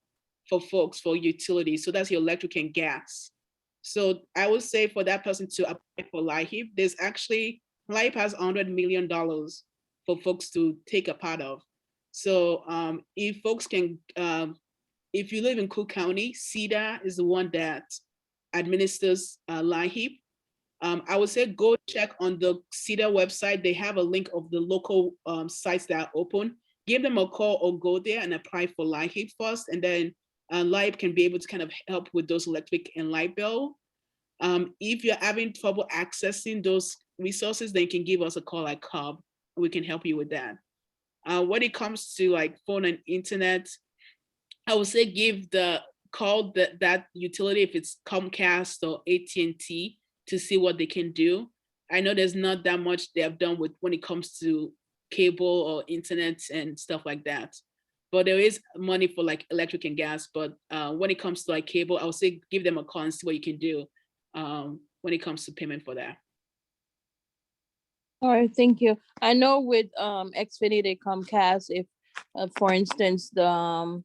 folks for utilities. So that's your electric and gas. So I would say for that person to apply for LIHEAP, there's actually, LIHEAP has $100 million for folks to take a part of. So if folks can, if you live in Cook County, CEDA is the one that administers LIHEAP. I would say go check on the CEDA website. They have a link of the local sites that are open. Give them a call or go there and apply for LIHEAP first. And then LIHEAP can be able to kind of help with those electric and light bill. If you're having trouble accessing those resources, then you can give us a call at CUB. We can help you with that. When it comes to like phone and internet, I would say give the call that utility, if it's Comcast or AT&T, to see what they can do. I know there's not that much they have done with when it comes to cable or internet and stuff like that. But there is money for like electric and gas. But when it comes to like cable, I would say give them a call and see what you can do when it comes to payment for that. All right, thank you. I know with Xfinity Comcast, if for instance the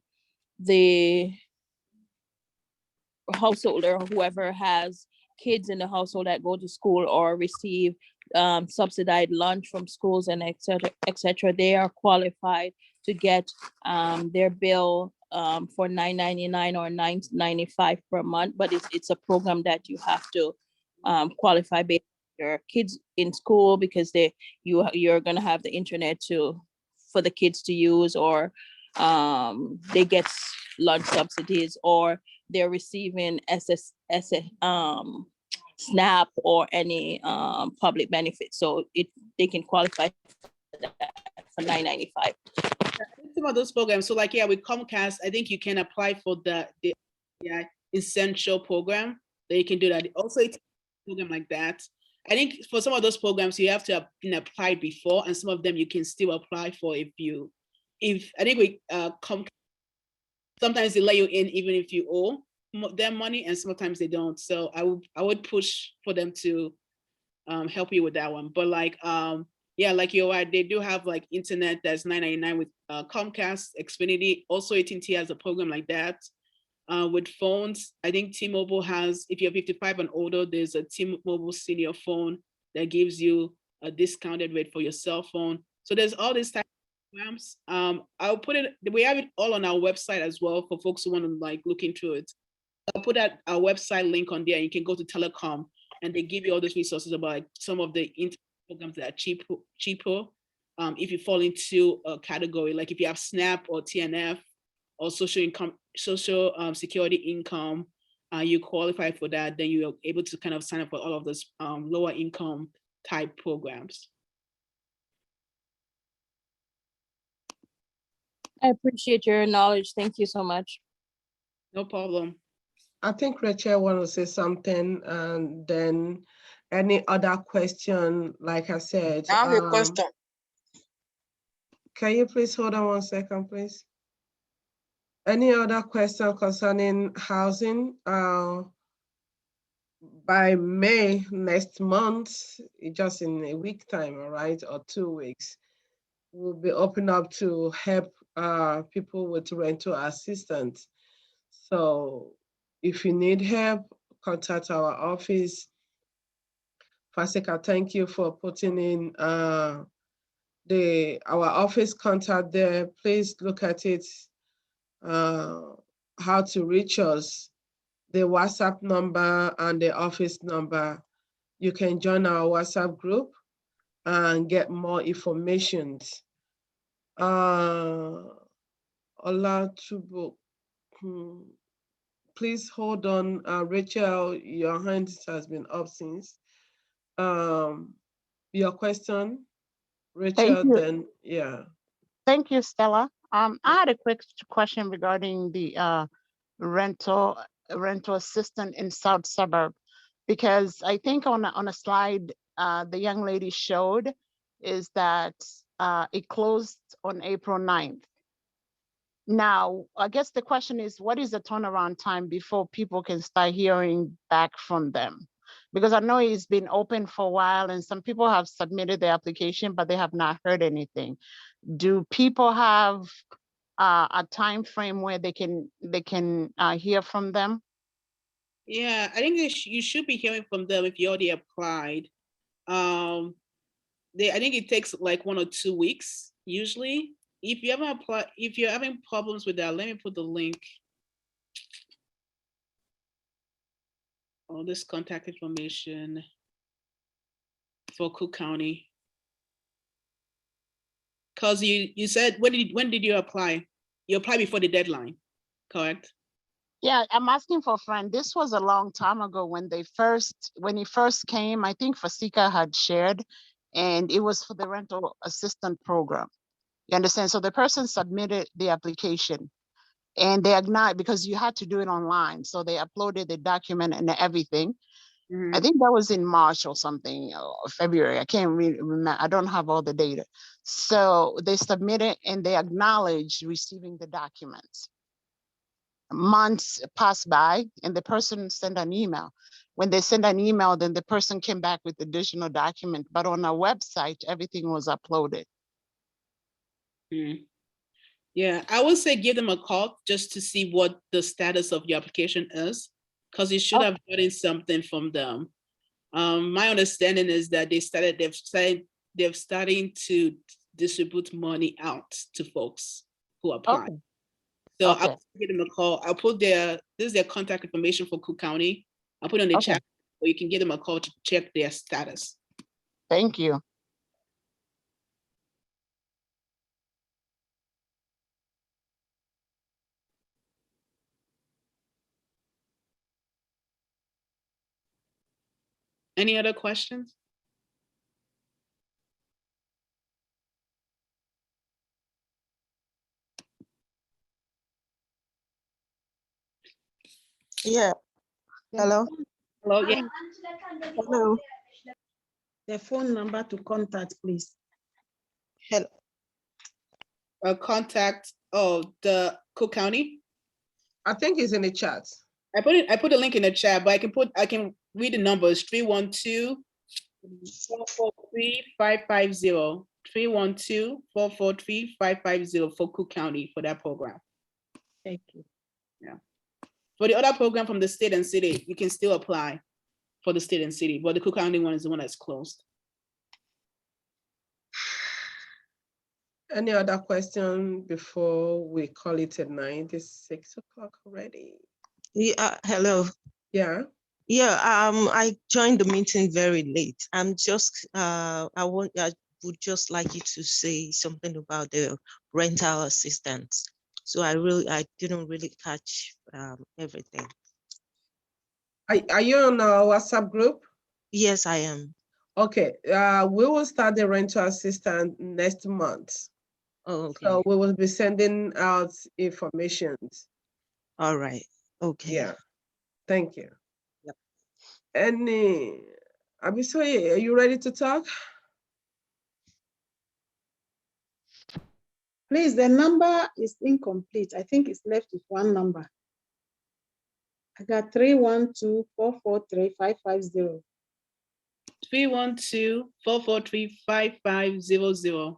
household or whoever has kids in the household that go to school or receive subsidized lunch from schools and et cetera, they are qualified to get their bill for $9.99 or $9.95 per month. But it's a program that you have to qualify based on your kids in school, because you're gonna have the internet for the kids to use, or they get lunch subsidies, or they're receiving SNAP or any public benefits. So they can qualify for that for $9.95. Some of those programs. So like, yeah, with Comcast, I think you can apply for the essential program. That you can do that. Also, it's a program like that. I think for some of those programs, you have to have been applied before, and some of them you can still apply for if I think with Comcast, sometimes they let you in even if you owe them money, and sometimes they don't. So I would push for them to help you with that one. But like, yeah, like you're right, they do have like internet that's $9.99 with Comcast, Xfinity. Also, AT&T has a program like that. With phones, I think T-Mobile has, if you're 55 and older, there's a T-Mobile senior phone that gives you a discounted rate for your cell phone. So there's all these types of programs. I'll put it, we have it all on our website as well for folks who want to like look into it. I'll put our website link on there. You can go to Telecom and they give you all those resources about like some of the internet programs that are cheaper. If you fall into a category, like if you have SNAP or TNF or social security income, you qualify for that, then you're able to kind of sign up for all of those lower income type programs. I appreciate your knowledge. Thank you so much. No problem. I think Rachel wants to say something, and then any other question, like I said. I have a question. Can you please hold on 1 second, please? Any other question concerning housing? By May next month, just in a week time, all right, or 2 weeks, we'll be open up to help people with rental assistance. So if you need help, contact our office. Fasika, thank you for putting in our office contact there. Please look at it, how to reach us, the WhatsApp number and the office number. You can join our WhatsApp group and get more information. Please hold on. Rachel, your hand has been up since. Your question, Rachel, then, yeah. Thank you, Stella. I had a quick question regarding the rental assistant in South Suburb, because I think on a slide the young lady showed is that it closed on April 9th. Now, I guess the question is, what is the turnaround time before people can start hearing back from them? Because I know it's been open for a while and some people have submitted their application, but they have not heard anything. Do people have a time frame where they can hear from them? Yeah, I think you should be hearing from them if you already applied. I think it takes like 1 or 2 weeks usually. If you haven't applied, if you're having problems with that, let me put the link. All this contact information for Cook County. Because you said, when did you apply? You applied before the deadline, correct? Yeah, I'm asking for a friend. This was a long time ago when he first came. I think Fasika had shared, and it was for the rental assistant program. You understand? So the person submitted the application, and they acknowledged, because you had to do it online. So they uploaded the document and everything. I think that was in March or something, or February. I can't really remember. I don't have all the data. So they submitted and they acknowledged receiving the documents. Months passed by and the person sent an email. When they sent an email, then the person came back with additional document, but on our website, everything was uploaded. Yeah, I would say give them a call just to see what the status of your application is, because you should have gotten something from them. My understanding is that they've starting to distribute money out to folks who apply. Okay. So I'll give them a call. I'll put this is their contact information for Cook County. I'll put it on the chat, or you can give them a call to check their status. Thank you. Any other questions? Yeah. Hello. Hello. Yeah. Hello. The phone number to contact, please. Hello. Contact the Cook County. I think it's in the chat. I put a link in the chat, but I can read the numbers: 312-443-550. 312-443-550 for Cook County for that program. Thank you. Yeah. For the other program from the state and city, you can still apply for the state and city, but the Cook County one is the one that's closed. Any other question before we call it a night? It's 6 o'clock already. Yeah, hello. Yeah. Yeah, I joined the meeting very late. I'm just I would just like you to say something about the rental assistance. So I didn't really catch everything. Are you on our WhatsApp group? Yes, I am. Okay, we will start the rental assistance next month. Oh, okay. So we will be sending out information. All right. Okay. Yeah. Thank you. Yep. Abisoye, are you ready to talk? Please, the number is incomplete. I think it's left with one number. I got 312-443-550. 312-443-5500.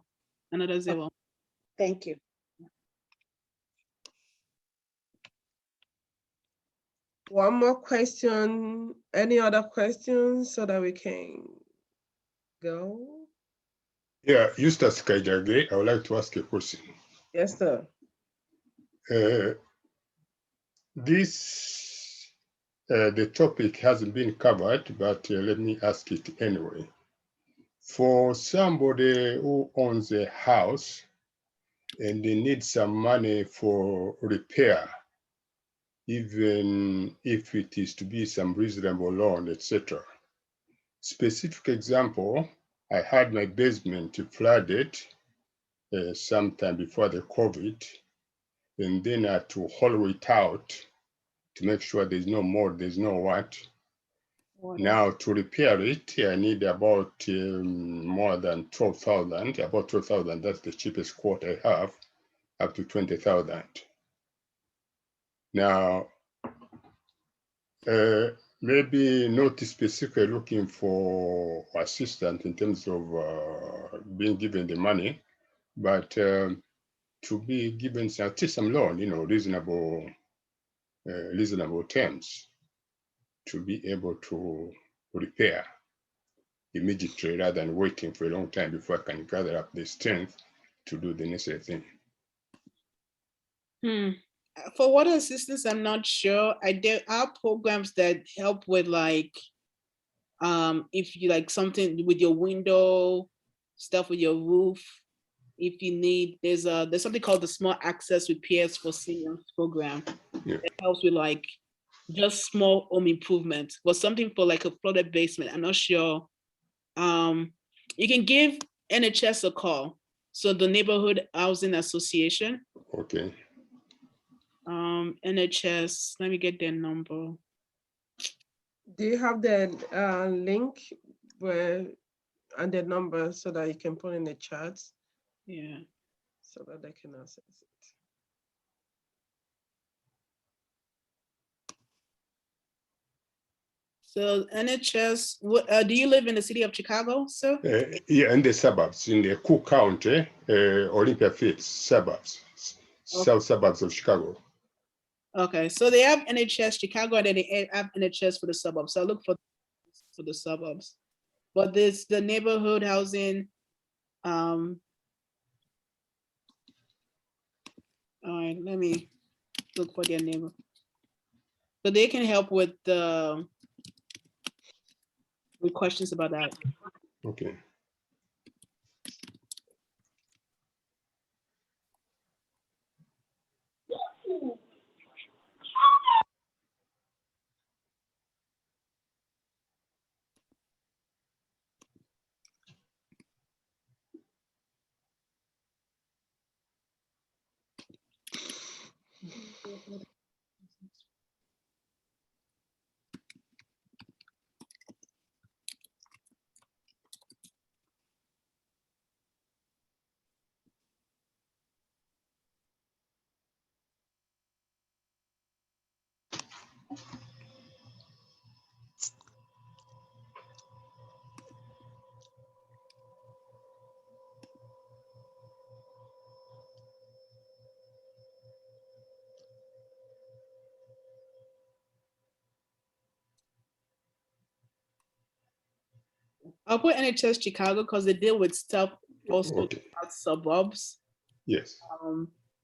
Another 0. Thank you. One more question. Any other questions so that we can go? Yeah, Eustace Kaijage, I would like to ask a question. Yes, sir. The topic hasn't been covered, but let me ask it anyway. For somebody who owns a house and they need some money for repair, even if it is to be some reasonable loan, etc. Specific example, I had my basement flooded sometime before the COVID, and then I had to hollow it out to make sure there's no more, there's no what. Now to repair it, I need about more than 12,000, about 12,000, that's the cheapest quote I have, up to 20,000. Now, maybe not specifically looking for assistance in terms of being given the money, but to be given some loan, reasonable terms to be able to repair immediately rather than waiting for a long time before I can gather up the strength to do the necessary thing. For water assistance, I'm not sure. There are programs that help with if you like something with your window, stuff with your roof. If you need, there's something called the Small Access Repairs for Seniors program. Yeah. It helps with like just small home improvement, but something for like a flooded basement. I'm not sure. You can give NHS a call. So the Neighborhood Housing Association. Okay. NHS, let me get their number. Do you have the link and the number so that you can put in the chat? Yeah. So that they can access it. So NHS, do you live in the city of Chicago, sir? Yeah, in the suburbs, in the Cook County, Olympia Fields suburbs, south suburbs of Chicago. Okay, so they have NHS Chicago and then they have NHS for the suburbs. So I look for the suburbs. But this the neighborhood housing. All right, let me look for their neighbor. So they can help with questions about that. Okay. I'll put NHS Chicago because they deal with stuff also about suburbs. Yes.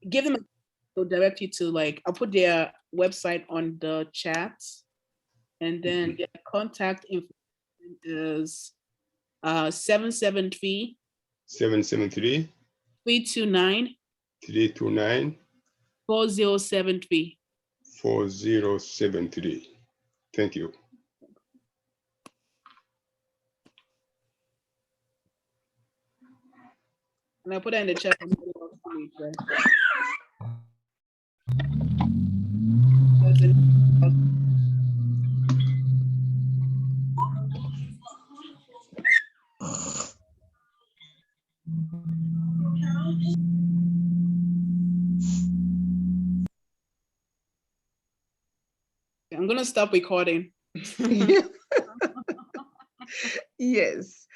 Give them, they'll direct you to like, I'll put their website on the chat, and then their contact information is 773 773 329 329 4073. 4073. Thank you. And I put that in the chat. I'm gonna stop recording. Yes.